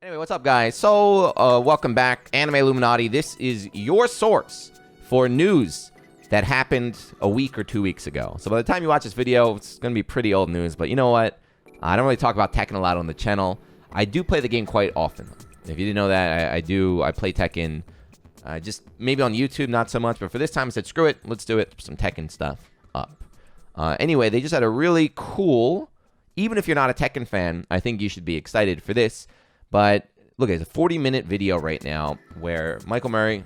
Anyway, what's up, guys? So, welcome back, Anime Illuminati. This is your source for news that happened a week or 2 weeks ago. So by the time you watch this video, it's going to be pretty old news. But you know what? I don't really talk about Tekken a lot on the channel. I do play the game quite often. If you didn't know that, I do. I play Tekken just maybe on YouTube, not so much. But for this time, I said, screw it. Let's do it. Some Tekken stuff up. Anyway, they just had a really cool, even if you're not a Tekken fan, I think you should be excited for this. But look, it's a 40-minute video right now where Michael Murray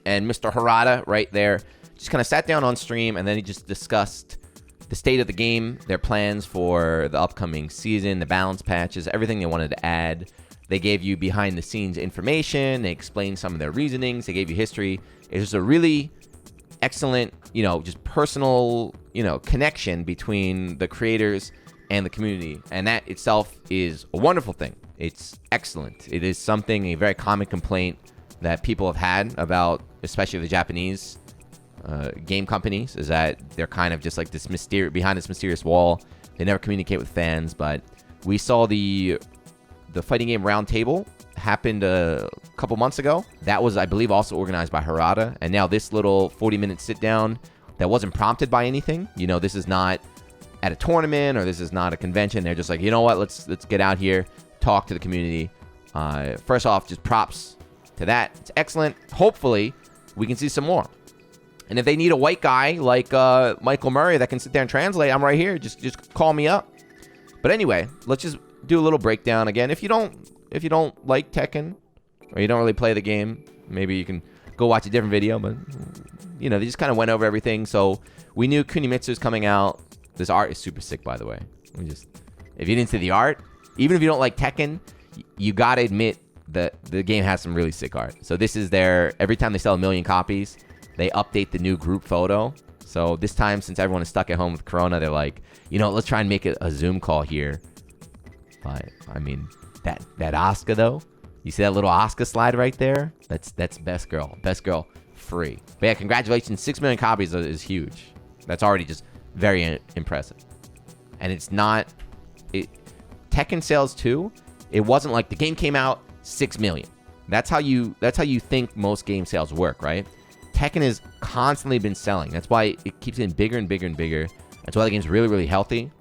and Mr. Harada right there just kind of sat down on stream, and then he just discussed the state of the game, their plans for the upcoming season, the balance patches, everything they wanted to add. They gave you behind-the-scenes information. They explained some of their reasonings. They gave you history. It's just a really excellent, just personal, connection between the creators and the community. And that itself is a wonderful thing. It's excellent. It is something, a very common complaint that people have had about, especially the Japanese game companies, is that they're kind of just like this behind this mysterious wall. They never communicate with fans. But we saw the fighting game roundtable happened a couple months ago. That was, I believe, also organized by Harada. And now this little 40-minute sit down that wasn't prompted by anything. This is not at a tournament or this is not a convention. They're just like, you know what? Let's get out here, talk to the community. First off, just props to that. It's excellent. Hopefully, we can see some more. And if they need a white guy like Michael Murray that can sit there and translate, I'm right here. Just call me up. But anyway, let's just do a little breakdown again. If you don't like Tekken or you don't really play the game, maybe you can go watch a different video. But they just kind of went over everything. So we knew Kunimitsu's coming out. This art is super sick, by the way. If you didn't see the art, even if you don't like Tekken, you gotta admit that the game has some really sick art. So this is every time they sell 1 million copies, they update the new group photo. So this time, since everyone is stuck at home with Corona, they're like, let's try and make it a Zoom call here. But I mean, that Asuka though, you see that little Asuka slide right there? That's best girl free. But yeah, congratulations, 6 million copies is huge. That's already just very impressive. And it's not Tekken sales too. It wasn't like the game came out 6 million. That's how you think most game sales work, right? Tekken has constantly been selling. That's why it keeps getting bigger and bigger and bigger. That's why the game's really, really healthy.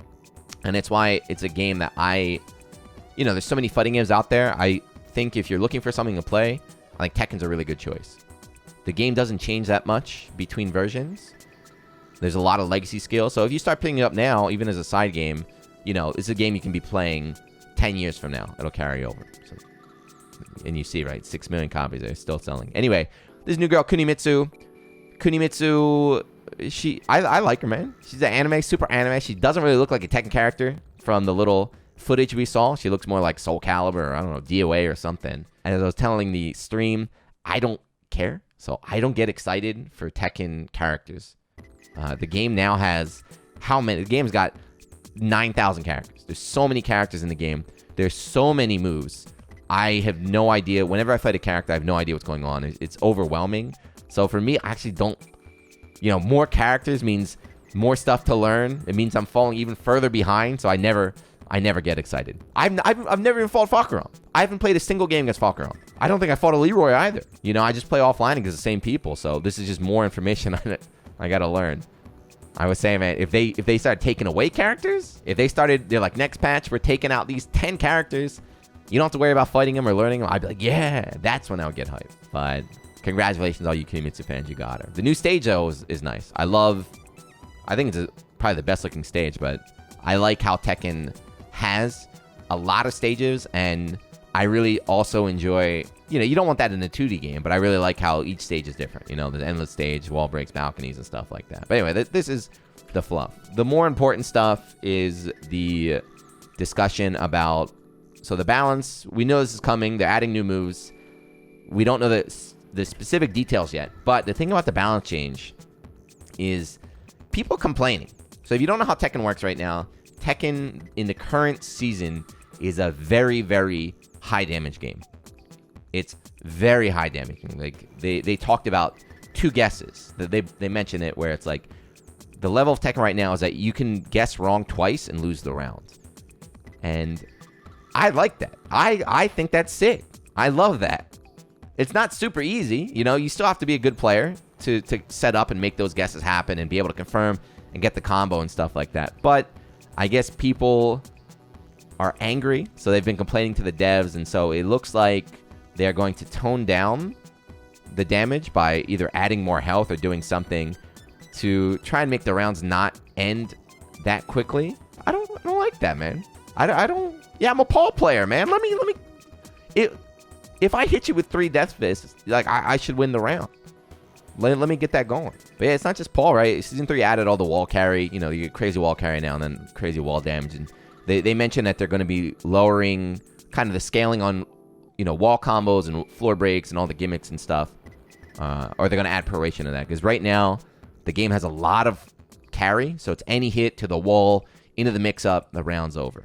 And it's why it's a game that there's so many fighting games out there. I think if you're looking for something to play, I think Tekken's a really good choice. The game doesn't change that much between versions. There's a lot of legacy skills. So if you start picking it up now, even as a side game, it's a game you can be playing 10 years from now. It'll carry over. So, and you see, right? 6 million copies. They're still selling. Anyway, this new girl, Kunimitsu, I like her, man. She's an super anime. She doesn't really look like a Tekken character from the little footage we saw. She looks more like Soul Calibur or, I don't know, DOA or something. And as I was telling the stream, I don't care. So I don't get excited for Tekken characters. The game now has how many? The game's got 9,000 characters. There's so many characters in the game. There's so many moves. I have no idea. Whenever I fight a character, I have no idea what's going on. It's overwhelming. So for me, I actually don't. More characters means more stuff to learn. It means I'm falling even further behind. So I never get excited. I've never even fought Falcaron. I haven't played a single game against Falcaron. I don't think I fought a Leroy either. I just play offline against the same people. So this is just more information I gotta learn. I was saying, man, if they started taking away characters, they're like, next patch, we're taking out these 10 characters. You don't have to worry about fighting them or learning them. I'd be like, yeah, that's when I would get hyped. But congratulations, all you Kunimitsu fans, you got her. The new stage, though, is nice. I think it's probably the best looking stage, but I like how Tekken has a lot of stages, and I really also enjoy, you don't want that in a 2D game, but I really like how each stage is different. There's endless stage, wall breaks, balconies, and stuff like that. But anyway, this is the fluff. The more important stuff is the discussion about, so the balance, we know this is coming. They're adding new moves. We don't know the specific details yet, but the thing about the balance change is people complaining. So if you don't know how Tekken works right now, Tekken in the current season is a very, very high damage game. It's very high damage. Like they talked about 2 guesses. They mentioned it where it's like the level of Tekken right now is that you can guess wrong twice and lose the round. And I like that. I think that's sick. I love that. It's not super easy. You know, you still have to be a good player to set up and make those guesses happen and be able to confirm and get the combo and stuff like that. But I guess people are angry, so they've been complaining to the devs, and so it looks like they're going to tone down the damage by either adding more health or doing something to try and make the rounds not end that quickly. I don't like that, man. I don't. Yeah, I'm a Paul player, man. Let me. If I hit you with 3 death fists, like I should win the round. Let me get that going. But yeah, it's not just Paul, right? Season 3 added all the wall carry. You know, you get crazy wall carry now and then crazy wall damage. And they mentioned that they're going to be lowering kind of the scaling on, you know, wall combos and floor breaks and all the gimmicks and stuff. Or they're going to add proration to that. Because right now, the game has a lot of carry. So it's any hit to the wall, into the mix-up, the round's over.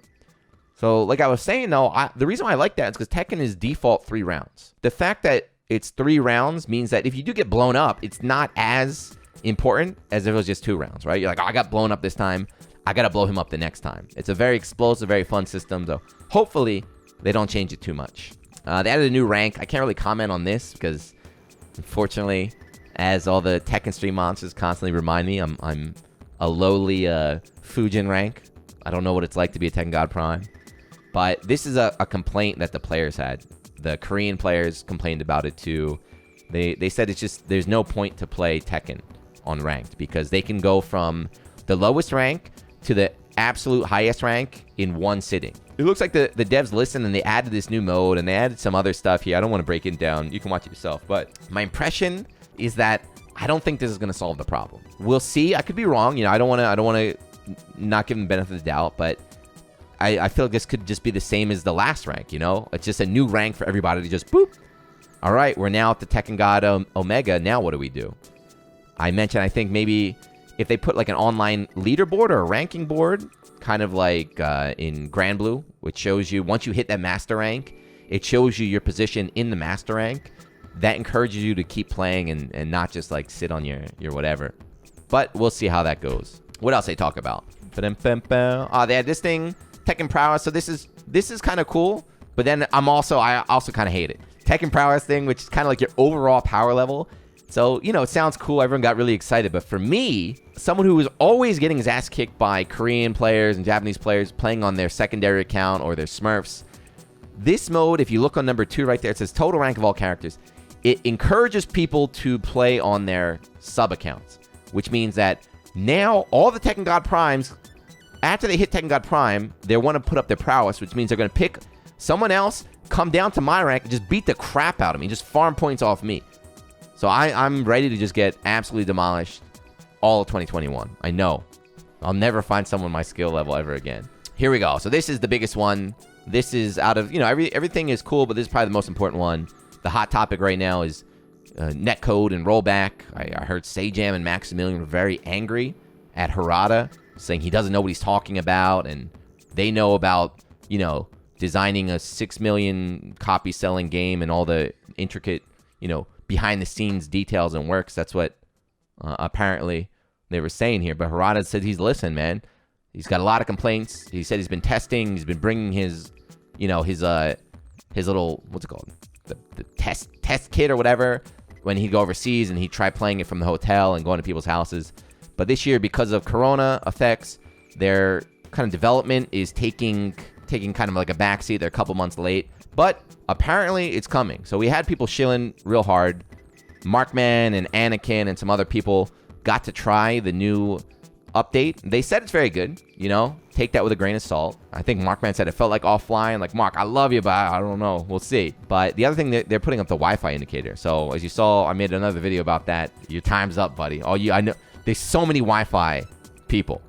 So like I was saying, though, the reason why I like that is because Tekken is default 3 rounds. The fact that it's 3 rounds means that if you do get blown up, it's not as important as if it was just 2 rounds, right? You're like, oh, I got blown up this time. I got to blow him up the next time. It's a very explosive, very fun system, though. Hopefully, they don't change it too much. They added a new rank. I can't really comment on this because, unfortunately, as all the Tekken stream monsters constantly remind me, I'm a lowly Fujin rank. I don't know what it's like to be a Tekken God Prime. But this is a complaint that the players had. The Korean players complained about it too. They said it's just there's no point to play Tekken on ranked because they can go from the lowest rank to the absolute highest rank in one sitting. It looks like the devs listened and they added this new mode and they added some other stuff here. I don't want to break it down. You can watch it yourself. But my impression is that I don't think this is going to solve the problem. We'll see. I could be wrong. You know, I don't want to not give them the benefit of the doubt, but I feel like this could just be the same as the last rank, you know? It's just a new rank for everybody to just boop. All right, we're now at the Tekken God Omega. Now what do we do? I mentioned, I think maybe if they put like an online leaderboard or a ranking board, kind of like in Grand Blue, which shows you once you hit that master rank, it shows you your position in the master rank. That encourages you to keep playing and not just like sit on your whatever. But we'll see how that goes. What else they talk about? They had this thing, Tekken Prowess. So this is kind of cool, but then I also kind of hate it. Tekken Prowess thing, which is kind of like your overall power level. So, you know, it sounds cool. Everyone got really excited. But for me, someone who was always getting his ass kicked by Korean players and Japanese players playing on their secondary account or their Smurfs, this mode, if you look on number 2 right there, it says total rank of all characters. It encourages people to play on their sub accounts, which means that now all the Tekken God Primes, after they hit Tekken God Prime, they want to put up their prowess, which means they're going to pick someone else, come down to my rank, and just beat the crap out of me, just farm points off me. So I'm ready to just get absolutely demolished all of 2021. I know. I'll never find someone my skill level ever again. Here we go. So this is the biggest one. This is out of, you know, everything is cool, but this is probably the most important one. The hot topic right now is netcode and rollback. I heard Sajam and Maximilian were very angry at Harada, saying he doesn't know what he's talking about, and they know about, you know, designing a 6 million copy selling game and all the intricate, you know, behind the scenes details and works. That's what apparently they were saying here. But Harada said he's listened, man. He's got a lot of complaints. He said he's been testing. He's been bringing his, you know, his little, what's it called? The test kit or whatever when he'd go overseas and he'd try playing it from the hotel and going to people's houses. But this year, because of Corona effects, their kind of development is taking kind of like a backseat. They're a couple months late, but apparently it's coming. So we had people shilling real hard. Markman and Anakin and some other people got to try the new update. They said it's very good, you know, take that with a grain of salt. I think Markman said it felt like offline. Like, Mark, I love you, but I don't know. We'll see. But the other thing, they're putting up the Wi-Fi indicator. So as you saw, I made another video about that. Your time's up, buddy. I know there's so many Wi-Fi people.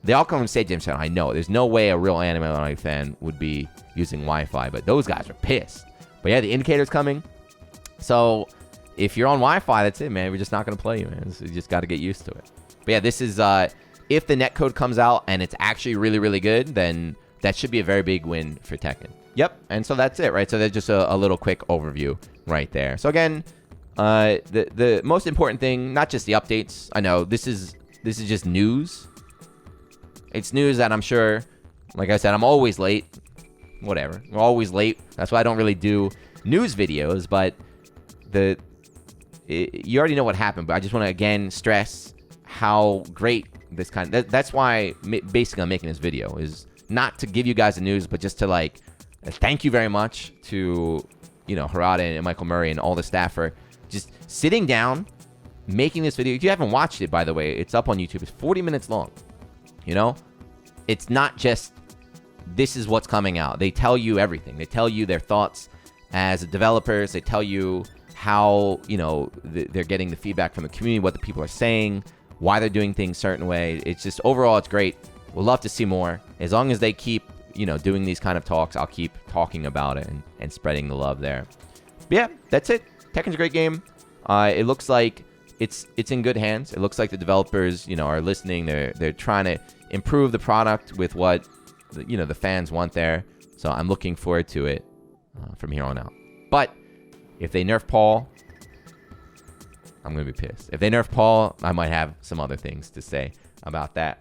They all come from State Gym Channel. I know. There's no way a real Anime fan would be using Wi-Fi, but those guys are pissed. But yeah, the indicator's coming. So if you're on Wi-Fi, that's it, man. We're just not going to play you, man. You just got to get used to it. But yeah, this is, if the netcode comes out and it's actually really, really good, then that should be a very big win for Tekken. Yep, and so that's it, right? So that's just a little quick overview right there. So again, the most important thing, not just the updates. I know this is just news. It's news that I'm sure, like I said, I'm always late. whatever. We're always late. That's why I don't really do news videos. But you already know what happened. But I just want to again stress how great this that's why basically I'm making this video, is not to give you guys the news, but just to like thank you very much to Harada and Michael Murray and all the staff for just sitting down, making this video. If you haven't watched it, by the way, it's up on YouTube. It's 40 minutes long. It's not just this is what's coming out. They tell you everything. They tell you their thoughts as developers. They tell you how they're getting the feedback from the community, what the people are saying, why they're doing things certain way. It's just overall, it's great. We'll love to see more. As long as they keep doing these kind of talks, I'll keep talking about it and spreading the love there. But yeah, that's it. Tekken's a great game. It looks like it's in good hands. It looks like the developers are listening. They're trying to improve the product with what the fans want there. So I'm looking forward to it from here on out. But if they nerf Paul, I'm going to be pissed. If they nerf Paul, I might have some other things to say about that.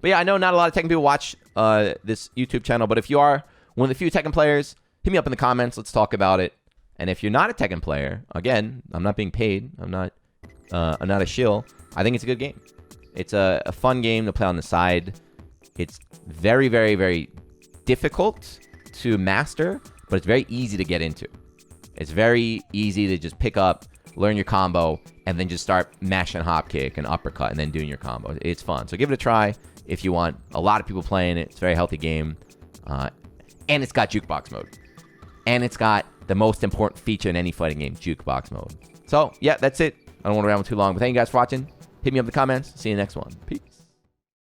But yeah, I know not a lot of Tekken people watch this YouTube channel, but if you are one of the few Tekken players, hit me up in the comments. Let's talk about it. And if you're not a Tekken player, again, I'm not being paid. I'm not a shill. I think it's a good game. It's a fun game to play on the side. It's very, very, very difficult to master, but it's very easy to get into. It's very easy to just pick up, learn your combo, and then just start mashing hop kick and uppercut and then doing your combo. It's fun. So give it a try if you want. A lot of people playing it. It's a very healthy game. And it's got jukebox mode. And it's got the most important feature in any fighting game, jukebox mode. So, yeah, that's it. I don't want to ramble too long, but thank you guys for watching. Hit me up in the comments. See you in the next one. Peace.